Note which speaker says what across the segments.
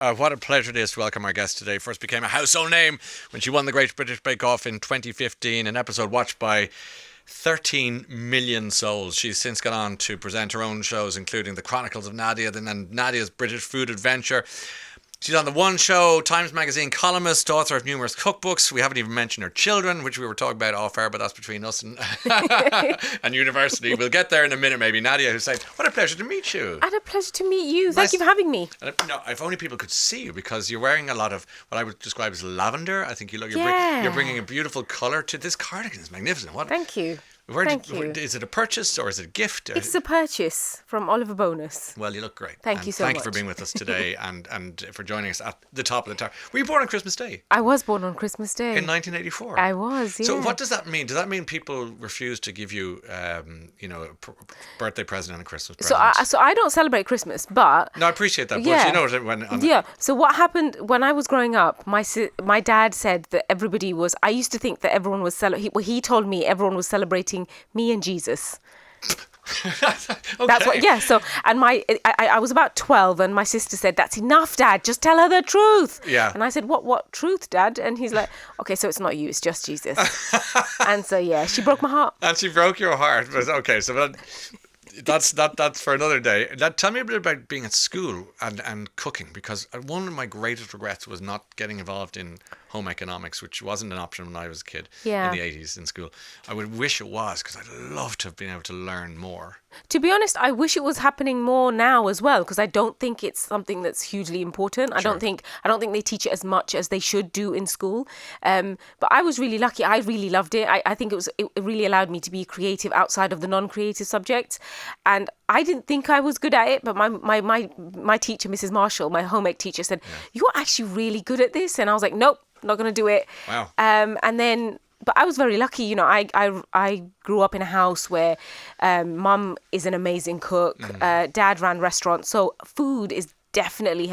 Speaker 1: What a pleasure it is to welcome our guest today. First became a household name when she won the Great British Bake Off in 2015, an episode watched by 13 million souls. She's since gone on to present her own shows, including The Chronicles of Nadia and Nadia's British Food Adventure. She's on The One Show, Times Magazine columnist, author of numerous cookbooks. We haven't even mentioned her children, which we were talking about off air, but that's between us and, and university. We'll get there in a minute, maybe. Nadiya Hussain, what a pleasure to meet you.
Speaker 2: And a pleasure to meet you. Thank you for having me.
Speaker 1: No, if only people could see you, because you're wearing a lot of what I would describe as lavender. I think you're bringing a beautiful colour to this cardigan. It's magnificent.
Speaker 2: Thank you.
Speaker 1: Thank you. Is it a purchase or is it a gift?
Speaker 2: It's a purchase from Oliver Bonus.
Speaker 1: Well, you look great.
Speaker 2: Thank you so much.
Speaker 1: Thank you for being with us today and for joining us at the top of the tower. Were you born on Christmas Day?
Speaker 2: I was born on Christmas Day.
Speaker 1: In 1984?
Speaker 2: I was, yeah.
Speaker 1: So what does that mean? Does that mean people refuse to give you, a birthday present and a Christmas present?
Speaker 2: So I don't celebrate Christmas, but...
Speaker 1: No, I appreciate that.
Speaker 2: Yeah.
Speaker 1: But you know when...
Speaker 2: Yeah. So what happened when I was growing up, my dad said that everybody was... I used to think that everyone was... He told me everyone was celebrating me and Jesus.
Speaker 1: Okay.
Speaker 2: That's what. Yeah. So, and I was about 12, and my sister said, "That's enough, Dad. Just tell her the truth."
Speaker 1: Yeah.
Speaker 2: And I said, "What truth, Dad?" And he's like, "Okay, so it's not you. It's just Jesus." And so yeah, she broke my heart.
Speaker 1: And she broke your heart. But okay, so that's for another day. Tell me a bit about being at school and cooking, because one of my greatest regrets was not getting involved in home economics, which wasn't an option when I was a kid in the 80s in school. I would wish it was, because I'd love to have been able to learn more.
Speaker 2: To be honest, I wish it was happening more now as well, because I don't think it's something that's hugely important. I don't think they teach it as much as they should do in school. But I was really lucky. I really loved it. I think it really allowed me to be creative outside of the non-creative subjects. And I didn't think I was good at it, but my teacher, Mrs. Marshall, my home ec teacher, said, "You're actually really good at this." And I was like, "Nope, not going to do it."
Speaker 1: Wow.
Speaker 2: But I was very lucky. You know, I grew up in a house where mum is an amazing cook. Dad ran restaurants. So food has definitely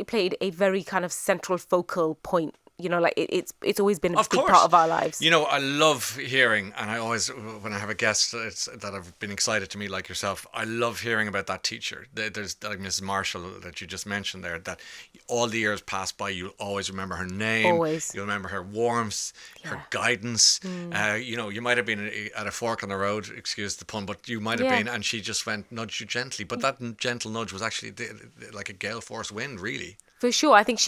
Speaker 2: played a very kind of central focal point. You know, like it's always been a big part of our lives.
Speaker 1: You know, I love hearing, and I always, when I have a guest that I've been excited to meet, like yourself, I love hearing about that teacher. There's like Mrs. Marshall that you just mentioned there, that all the years pass by, you'll always remember her name.
Speaker 2: Always.
Speaker 1: You'll remember her warmth, her guidance. You might have been at a fork on the road, excuse the pun, but you might have been, and she just nudged you gently. But that gentle nudge was actually like a gale force wind, really.
Speaker 2: For sure. I think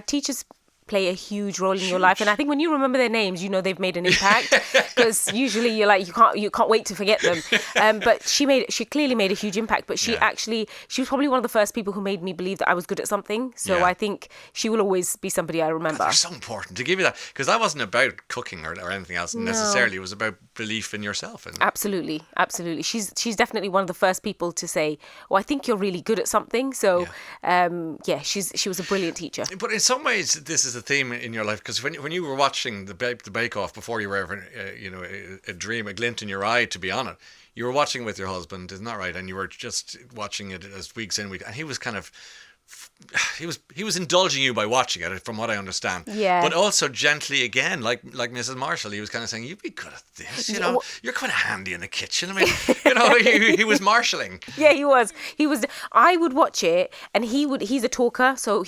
Speaker 2: teachers play a huge role in your life, and I think when you remember their names, you know they've made an impact, because usually you're like you can't wait to forget them. But she clearly made a huge impact. But she was probably one of the first people who made me believe that I was good at something. So I think she will always be somebody I remember.
Speaker 1: God, they're so important to give you that, because that wasn't about cooking or anything else necessarily. It was about belief in yourself.
Speaker 2: Absolutely. She's definitely one of the first people to say, "Oh, I think you're really good at something." So she was a brilliant teacher.
Speaker 1: But in some ways, this is a theme in your life, because when you were watching the Bake Off before you were ever a dream, a glint in your eye to be on it, you were watching with your husband, isn't that right? And you were just watching it as weeks in, and he was kind of he was indulging you by watching it, from what I understand.
Speaker 2: Yeah.
Speaker 1: But also gently again, like Mrs. Marshall, he was kind of saying, "You'd be good at this, you know. You're kind of handy in the kitchen." I mean, he was marshalling.
Speaker 2: Yeah, he was. I would watch it, and he's a talker, so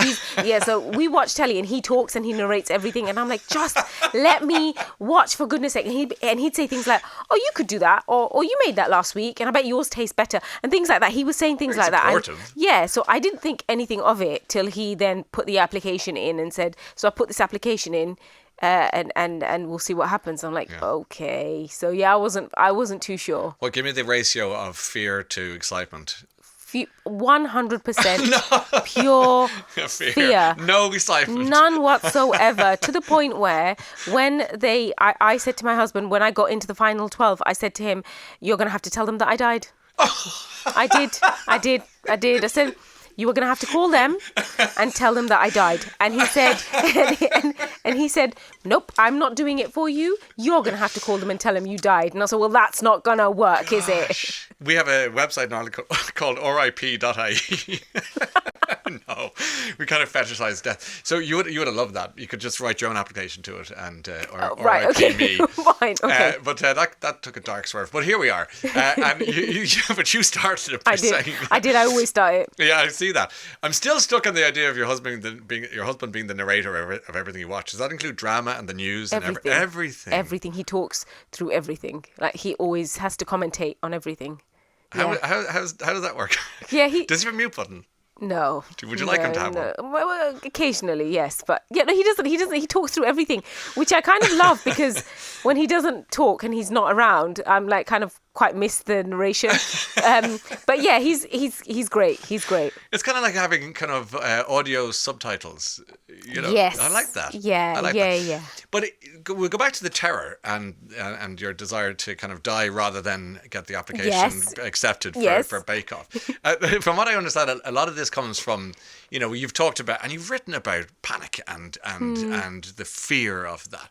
Speaker 2: so we watch telly, and he talks and he narrates everything, and I'm like, just let me watch, for goodness sake. And he'd say things like, "Oh, you could do that," or "You made that last week, and I bet yours tastes better," and things like that. He was saying things like that. And, so I didn't think anything of it till he then put the application in and said, "So I put this application in, and we'll see what happens." I'm like, okay. So I wasn't too sure.
Speaker 1: Well, give me the ratio of fear to excitement.
Speaker 2: 100% pure fear.
Speaker 1: No excitement.
Speaker 2: None whatsoever. To the point where when I said to my husband, when I got into the final 12, I said to him, "You're going to have to tell them that I died." I did. I said, "You were going to have to call them and tell them that I died." And he said, and he said, "Nope, I'm not doing it for you. You're going to have to call them and tell them you died." And I said, "Well, that's not going to work, is it?"
Speaker 1: We have a website now called rip.ie. No, we kind of fetishize death. So you would have loved that. You could just write your own application to it and
Speaker 2: right, okay.
Speaker 1: me.
Speaker 2: Fine, okay.
Speaker 1: But that took a dark swerve. But here we are. And you started it by saying.
Speaker 2: I did. I always start it.
Speaker 1: Yeah, I see. see that. I'm still stuck on the idea of your husband being the narrator of everything you watch. Does that include drama and the news and everything?
Speaker 2: Everything. He talks through everything. Like he always has to commentate on everything.
Speaker 1: How does that work?
Speaker 2: Yeah,
Speaker 1: does he have a mute button?
Speaker 2: No.
Speaker 1: Would you like him to have one?
Speaker 2: Well, occasionally, yes, but yeah, no, he doesn't. He talks through everything, which I kind of love because when he doesn't talk and he's not around, I'm like kind of quite miss the narration. But yeah, he's great. He's great.
Speaker 1: It's kind of like having kind of audio subtitles. You know,
Speaker 2: yes,
Speaker 1: I like that.
Speaker 2: Yeah,
Speaker 1: I like
Speaker 2: yeah,
Speaker 1: that.
Speaker 2: yeah.
Speaker 1: But we'll go back to the terror and your desire to kind of die rather than get the application accepted for Bake Off. From what I understand, a lot of this comes from, you know, you've talked about and you've written about panic and the fear of that.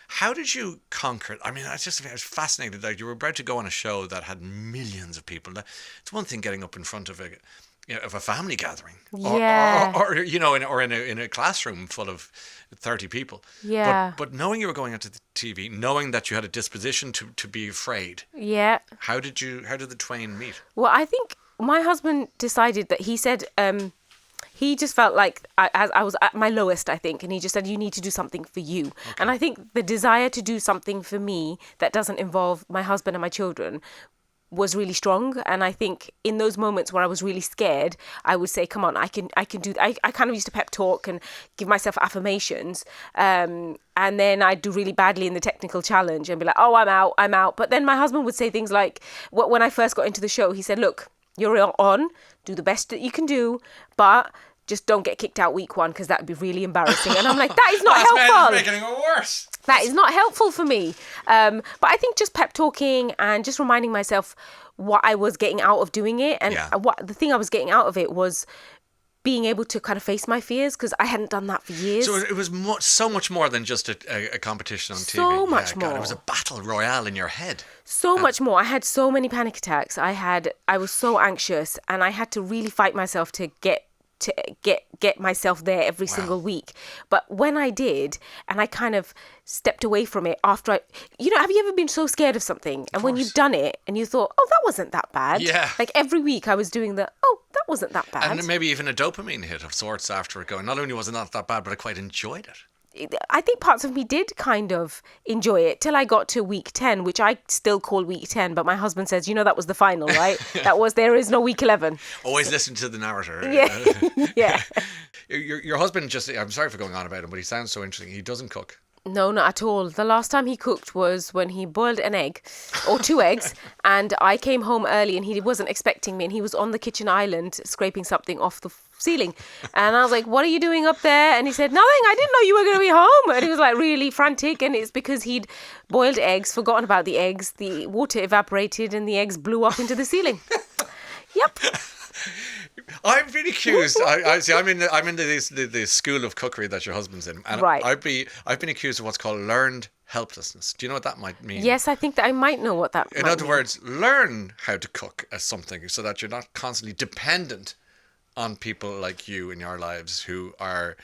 Speaker 1: How did you conquer it? I mean, I was fascinated that you were about to go on a show that had millions of people. It's one thing getting up in front of a family gathering, or you know, in a classroom full of 30 people.
Speaker 2: Yeah.
Speaker 1: But knowing you were going onto the TV, knowing that you had a disposition to be afraid.
Speaker 2: Yeah.
Speaker 1: How did the twain meet?
Speaker 2: Well, I think my husband decided that he said. He just felt like I was at my lowest, I think. And he just said, you need to do something for you. Okay. And I think the desire to do something for me that doesn't involve my husband and my children was really strong. And I think in those moments where I was really scared, I would say, come on, I can do. I kind of used to pep talk and give myself affirmations. And then I'd do really badly in the technical challenge and be like, oh, I'm out. But then my husband would say things like, when I first got into the show, he said, look, you're on, do the best that you can do, but just don't get kicked out week one because that would be really embarrassing. And I'm like, that is not helpful.
Speaker 1: That's making it worse.
Speaker 2: That is not helpful for me. But I think just pep talking and just reminding myself what I was getting out of doing it. And what the thing I was getting out of it was being able to kind of face my fears because I hadn't done that for years.
Speaker 1: So it was so much more than just a competition on TV.
Speaker 2: So much more.
Speaker 1: God, it was a battle royale in your head.
Speaker 2: So much more. I had so many panic attacks. I was so anxious and I had to really fight myself to get myself there every single week. But when I did, and I kind of stepped away from it after have you ever been so scared of something and when you've done it and you thought, oh, that wasn't that bad.
Speaker 1: Yeah.
Speaker 2: Like every week I was doing that wasn't that bad.
Speaker 1: And maybe even a dopamine hit of sorts after it going, not only was it not that bad, but I quite enjoyed it.
Speaker 2: I think parts of me did kind of enjoy it till I got to week 10, which I still call week 10, but my husband says, that was the final, right? There is no week 11.
Speaker 1: Always listen to the narrator.
Speaker 2: Yeah. Yeah.
Speaker 1: Your husband I'm sorry for going on about him, but he sounds so interesting. He doesn't cook.
Speaker 2: No, not at all. The last time he cooked was when he boiled an egg or 2 eggs and I came home early and he wasn't expecting me and he was on the kitchen island scraping something off the ceiling. And I was like, what are you doing up there? And he said, nothing. I didn't know you were going to be home. And he was like really frantic. And it's because he'd boiled eggs, forgotten about the eggs. The water evaporated and the eggs blew up into the ceiling. Yep.
Speaker 1: I've been accused. I see. I'm in the school of cookery that your husband's in, and
Speaker 2: right.
Speaker 1: I've been accused of what's called learned helplessness. Do you know what that might mean?
Speaker 2: Yes, I think that I might know what that.
Speaker 1: In other words, learn how to cook as something so that you're not constantly dependent on people like you in your lives who are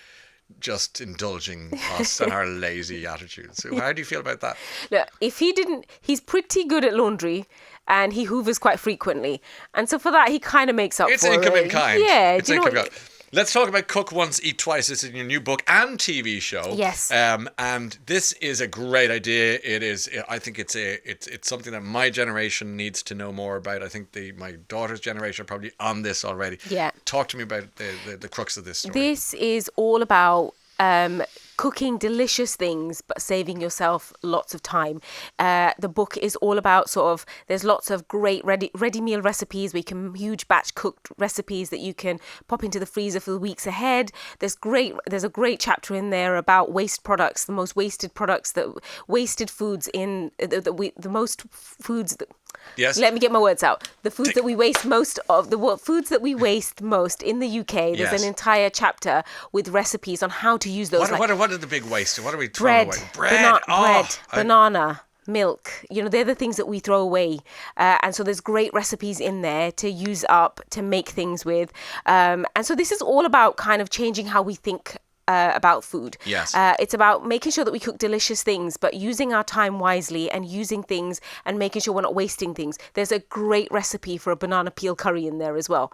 Speaker 1: just indulging us and our lazy attitudes. So how do you feel about that?
Speaker 2: Look, he's pretty good at laundry. And he hoovers quite frequently. And so for that, he kind of makes up for it.
Speaker 1: It's income in kind.
Speaker 2: Yeah.
Speaker 1: It's income in kind. Let's talk about Cook Once, Eat Twice. This is in your new book and TV show.
Speaker 2: Yes.
Speaker 1: And this is a great idea. I think it's something that my generation needs to know more about. I think my daughter's generation are probably on this already.
Speaker 2: Yeah.
Speaker 1: Talk to me about the crux of this story.
Speaker 2: This is all about cooking delicious things but saving yourself lots of time. The book is all about there's lots of great ready meal recipes where you can huge batch cooked recipes that you can pop into the freezer for the weeks ahead. There's a great chapter in there about waste products, the most wasted products, wasted foods in the most foods that.
Speaker 1: Yes.
Speaker 2: Let me get my words out. The foods that we waste most of, foods that we waste most in the UK. There's an entire chapter with recipes on how to use those.
Speaker 1: What are the big wastes? What are we throwing away?
Speaker 2: Bread, banana, milk. They're the things that we throw away. And so there's great recipes in there to use up, to make things with. And so this is all about kind of changing how we think about food.
Speaker 1: Yes.
Speaker 2: It's about making sure that we cook delicious things, but using our time wisely and using things and making sure we're not wasting things. There's a great recipe for a banana peel curry in there as well.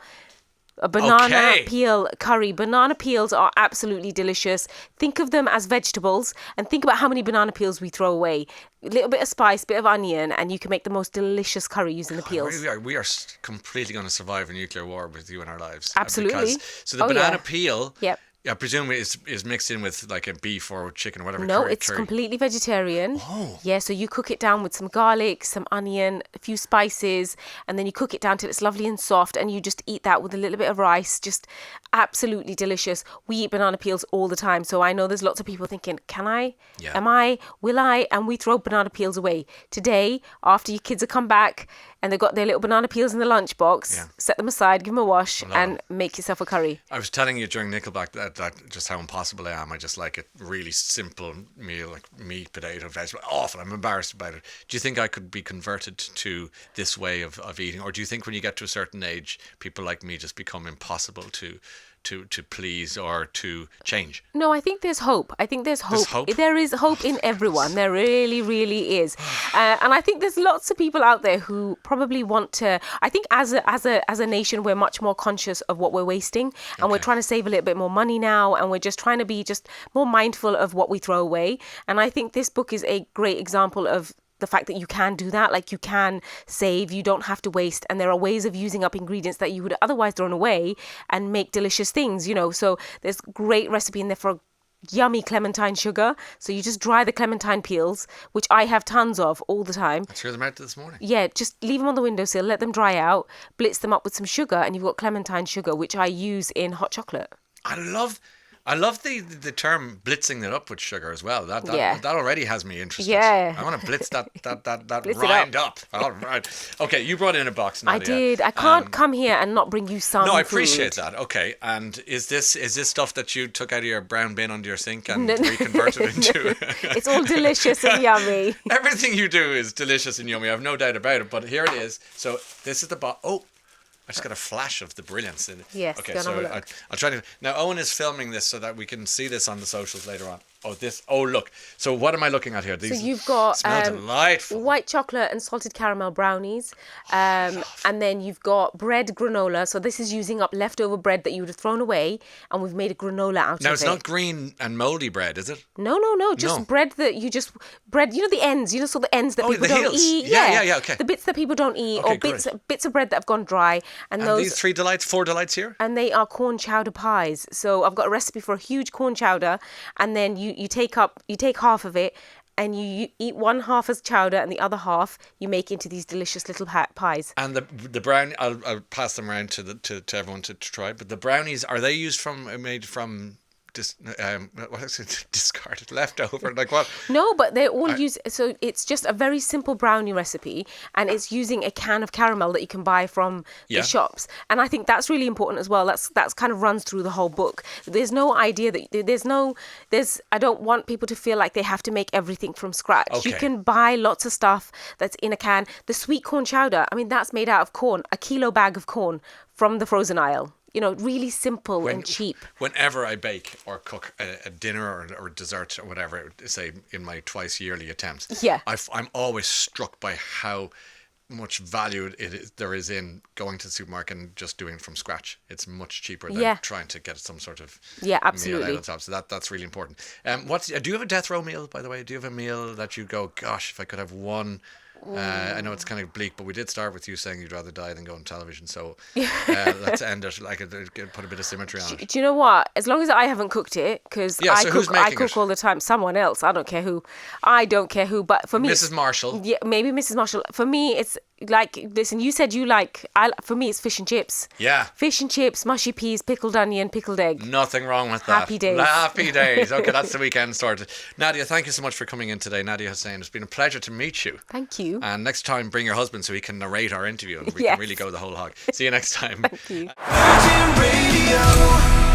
Speaker 2: A banana
Speaker 1: Okay.
Speaker 2: peel curry. Banana peels are absolutely delicious. Think of them as vegetables and think about how many banana peels we throw away. A little bit of spice, bit of onion, and you can make the most delicious curry using the peels.
Speaker 1: We are completely going to survive a nuclear war with you in our lives.
Speaker 2: Absolutely.
Speaker 1: So the
Speaker 2: Oh,
Speaker 1: banana
Speaker 2: yeah.
Speaker 1: peel,
Speaker 2: Yep.
Speaker 1: I presume is mixed in with like a beef or chicken or whatever.
Speaker 2: No,
Speaker 1: curry.
Speaker 2: it's completely vegetarian.
Speaker 1: Oh.
Speaker 2: Yeah, so you cook it down with some garlic, some onion, a few spices, and then you cook it down till it's lovely and soft, and you just eat that with a little bit of rice. Just absolutely delicious. We eat banana peels all the time, so I know there's lots of people thinking, can I?
Speaker 1: Yeah.
Speaker 2: Am I? Will I? And we throw banana peels away. Today, after your kids have come back and they've got their little banana peels in the lunchbox,
Speaker 1: Yeah.
Speaker 2: set them aside, give them a wash,
Speaker 1: love
Speaker 2: and
Speaker 1: it.
Speaker 2: make yourself a curry.
Speaker 1: I was telling you during Nickelback that just how impossible I am. I just like a really simple meal, like meat, potato, vegetable. Awful. I'm embarrassed about it. Do you think I could be converted to this way of eating? Or do you think when you get to a certain age, people like me just become impossible to please or to change?
Speaker 2: No, I think there's hope. I think there's hope.
Speaker 1: There's hope?
Speaker 2: There is hope in everyone. There really, really is. And I think there's lots of people out there who probably want to. I think as a nation, we're much more conscious of what we're wasting, and we're
Speaker 1: Okay.
Speaker 2: trying to save a little bit more money now, and we're just trying to be just more mindful of what we throw away. And I think this book is a great example of the fact that you can do that, like you can save, you don't have to waste, and there are ways of using up ingredients that you would otherwise thrown away and make delicious things, you know. So there's great recipe in there for yummy clementine sugar. So you just dry the clementine peels, which I have tons of all the time.
Speaker 1: I threw them out this morning.
Speaker 2: Yeah, just leave them on the windowsill, let them dry out, blitz them up with some sugar, and you've got clementine sugar, which I use in hot chocolate.
Speaker 1: I love the term blitzing it up with sugar as well. That
Speaker 2: Yeah.
Speaker 1: that already has me interested.
Speaker 2: Yeah.
Speaker 1: I want to blitz that
Speaker 2: Blitz it
Speaker 1: rind up. All right. Okay, you brought in a box, Nadia.
Speaker 2: I did. I can't come here and not bring you some
Speaker 1: No, I
Speaker 2: food.
Speaker 1: appreciate that. Okay, and is this stuff that you took out of your brown bin under your sink and
Speaker 2: No.
Speaker 1: reconverted into?
Speaker 2: It's all delicious and yummy.
Speaker 1: Everything you do is delicious and yummy. I have no doubt about it. But here it is. So this is the box. Oh, I just got a flash of the brilliance in it.
Speaker 2: Yes,
Speaker 1: Okay,
Speaker 2: go and have
Speaker 1: so
Speaker 2: a look.
Speaker 1: I'll try to. Now Owen is filming this so that we can see this on the socials later on. Oh, this. Oh, look. So what am I looking at here?
Speaker 2: So
Speaker 1: These
Speaker 2: you've got
Speaker 1: smell delightful.
Speaker 2: white chocolate and salted caramel brownies, and then you've got bread granola. So this is using up leftover bread that you would have thrown away, and we've made a granola out
Speaker 1: Now
Speaker 2: of
Speaker 1: it's
Speaker 2: it.
Speaker 1: not green and moldy bread, is it?
Speaker 2: No, just
Speaker 1: No.
Speaker 2: bread that you just bread. You know the ends. You know, so the ends that
Speaker 1: Oh,
Speaker 2: people
Speaker 1: the
Speaker 2: don't
Speaker 1: heels.
Speaker 2: eat.
Speaker 1: Yeah, okay.
Speaker 2: The bits that people don't eat,
Speaker 1: Okay,
Speaker 2: or bits of bread that have gone dry, and
Speaker 1: And
Speaker 2: those.
Speaker 1: these four delights here.
Speaker 2: And they are corn chowder pies. So I've got a recipe for a huge corn chowder, and then you take half of it, and you eat one half as chowder, and the other half you make into these delicious little pies.
Speaker 1: And the brown, I'll pass them around to everyone to try. But the brownies, are they made from what is it? Discarded, leftover, like what?
Speaker 2: No, but they're all so it's just a very simple brownie recipe, and it's using a can of caramel that you can buy from
Speaker 1: Yeah.
Speaker 2: the shops. And I think that's really important as well. That's kind of runs through the whole book. There's no idea that I don't want people to feel like they have to make everything from scratch. You
Speaker 1: Okay.
Speaker 2: can buy lots of stuff that's in a can. The sweet corn chowder, I mean, that's made out of corn, a kilo bag of corn from the frozen aisle. You know, really simple and cheap.
Speaker 1: Whenever I bake or cook a dinner or dessert or whatever, say in my twice yearly attempts,
Speaker 2: Yeah.
Speaker 1: I'm always struck by how much value there is in going to the supermarket and just doing it from scratch. It's much cheaper than
Speaker 2: Yeah.
Speaker 1: trying to get some sort of
Speaker 2: Yeah,
Speaker 1: meal
Speaker 2: absolutely.
Speaker 1: out of the top. So that's really important. Do you have a death row meal, by the way? Do you have a meal that you go, gosh, if I could have one? I know it's kind of bleak, but we did start with you saying you'd rather die than go on television. So let's end it. Put a bit of symmetry on it.
Speaker 2: Do you know what? As long as I haven't cooked it, because
Speaker 1: Yeah, so who's
Speaker 2: I
Speaker 1: making
Speaker 2: cook
Speaker 1: it?
Speaker 2: all the time. Someone else. I don't care who. But for me,
Speaker 1: Mrs. Marshall.
Speaker 2: Yeah, maybe Mrs. Marshall. For me, it's like, listen, you said for me, it's fish and chips.
Speaker 1: Yeah.
Speaker 2: Fish and chips, mushy peas, pickled onion, pickled egg.
Speaker 1: Nothing wrong with that.
Speaker 2: Happy days.
Speaker 1: Happy days. Okay, that's the weekend started. Nadia, thank you so much for coming in today. Nadiya Hussain, it's been a pleasure to meet you.
Speaker 2: Thank you.
Speaker 1: And next time, bring your husband so he can narrate our interview and we
Speaker 2: Yes.
Speaker 1: can really go the whole hog. See you next time.
Speaker 2: Thank you.
Speaker 3: Virgin Radio.